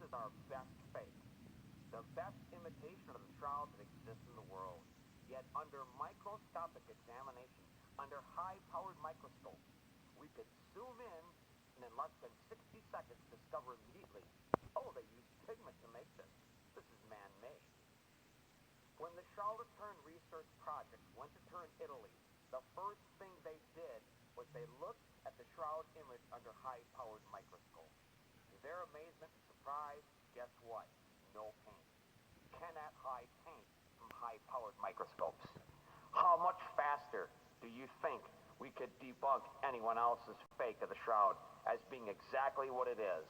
is our best fake, the best imitation of the shroud that exists in the world. Yet under microscopic examination, under high-powered microscopes, we could zoom in and in less than 60 seconds discover immediately, oh, they used pigment to make this. This is man-made. When the Shroud of Turin research project went to Turin, Italy, the first thing they did was they looked at the shroud image under high-powered microscopes. To their amazement and surprise, guess what? No paint. Cannot hide paint from high-powered microscopes. How much faster do you think we could debunk anyone else's fake of the shroud as being exactly what it is,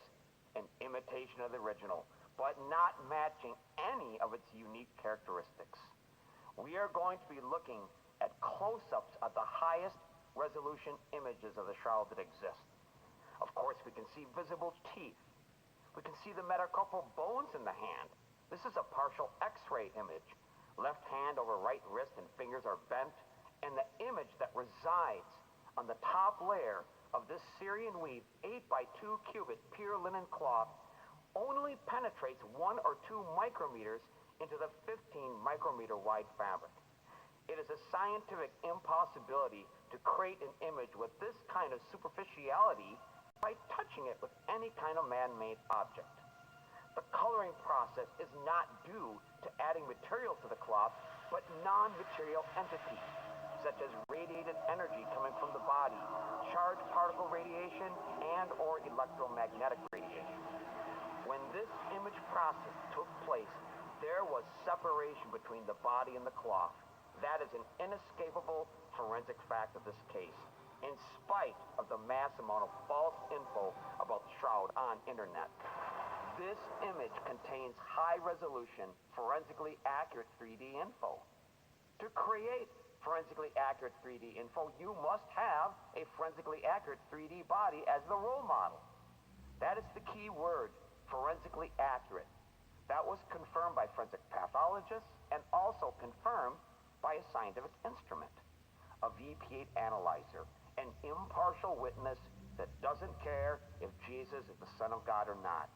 an imitation of the original, but not matching any of its unique characteristics? We are going to be looking at close-ups of the highest resolution images of the shroud that exist. Of course, we can see visible teeth. We can see the metacarpal bones in the hand. This is a partial X-ray image. Left hand over right wrist and fingers are bent, and the image that resides on the top layer of this Syrian weave 8 by 2 cubit pure linen cloth only penetrates 1 or 2 micrometers into the 15 micrometer wide fabric. It is a scientific impossibility to create an image with this kind of superficiality by touching it with any kind of man-made object. The coloring process is not due to adding material to the cloth, but non-material entities, such as radiated energy coming from the body, charged particle radiation, and or electromagnetic radiation. When this image process took place, there was separation between the body and the cloth. That is an inescapable forensic fact of this case, in spite of the mass amount of false info about the shroud on internet. This image contains high-resolution, forensically accurate 3D info. To create forensically accurate 3D info, you must have a forensically accurate 3D body as the role model. That is the key word, forensically accurate. That was confirmed by forensic pathologists and also confirmed by a scientific instrument, a VP8 analyzer, an impartial witness that doesn't care if Jesus is the Son of God or not.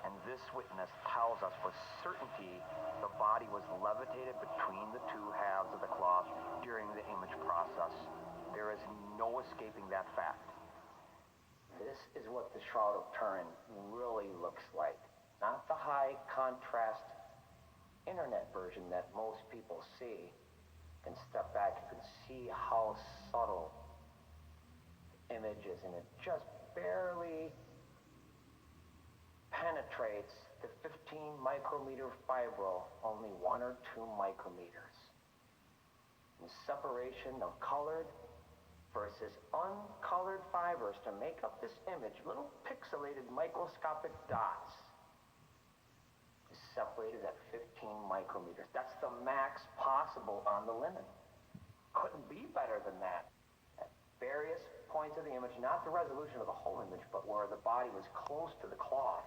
And this witness tells us with certainty the body was levitated between the two halves of the cloth during the image process. There is no escaping that fact. This is what the Shroud of Turin really looks like. Not the high contrast internet version that most people see. You can step back, you can see how subtle the image is, and it just barely penetrates the 15 micrometer fibril, only 1 or 2 micrometers. And separation of colored versus uncolored fibers to make up this image, little pixelated microscopic dots, is separated at 15 micrometers. That's the max possible on the linen. Couldn't be better than that. At various points of the image, not the resolution of the whole image, but where the body was close to the cloth.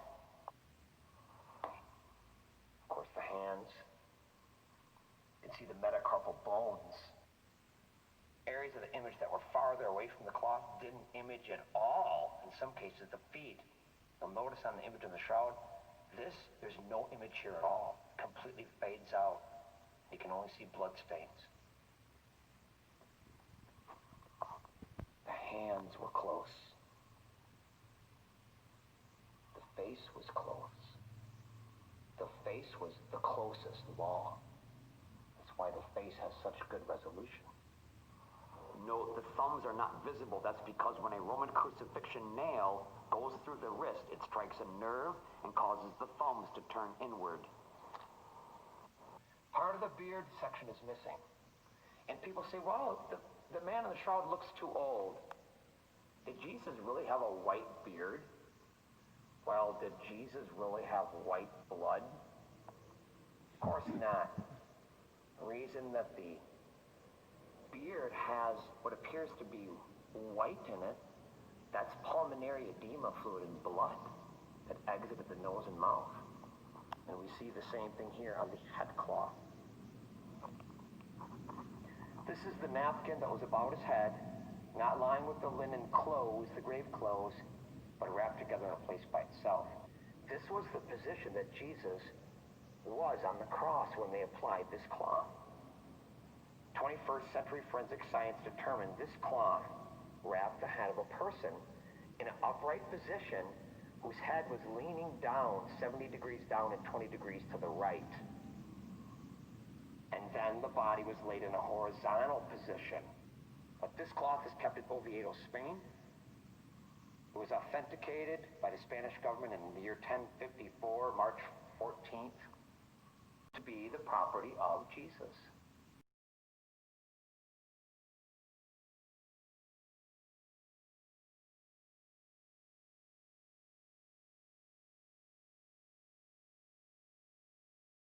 Of course, the hands. You can see the metacarpal bones. Areas of the image that were farther away from the cloth didn't image at all. In some cases, the feet. You'll notice on the image of the shroud, there's no image here at all. It completely fades out. You can only see blood stains. The hands were close. The face was close. The face was the closest long. That's why the face has such good resolution. Note the thumbs are not visible. That's because when a Roman crucifixion nail goes through the wrist, it strikes a nerve and causes the thumbs to turn inward. Part of the beard section is missing. And people say, well, the man in the shroud looks too old. Did Jesus really have a white beard? Well, did Jesus really have white blood? Of course not. The reason that the beard has what appears to be white in it, that's pulmonary edema fluid and blood that exited the nose and mouth. And we see the same thing here on the head cloth. This is the napkin that was about his head, not lined with the linen clothes, the grave clothes, but wrapped together in a place by itself. This was the position that Jesus was on the cross when they applied this cloth. 21st century forensic science determined this cloth wrapped the head of a person in an upright position whose head was leaning down 70 degrees down and 20 degrees to the right. And then the body was laid in a horizontal position. But this cloth is kept in Oviedo, Spain. It was authenticated by the Spanish government in the year 1054, March 14th, to be the property of Jesus.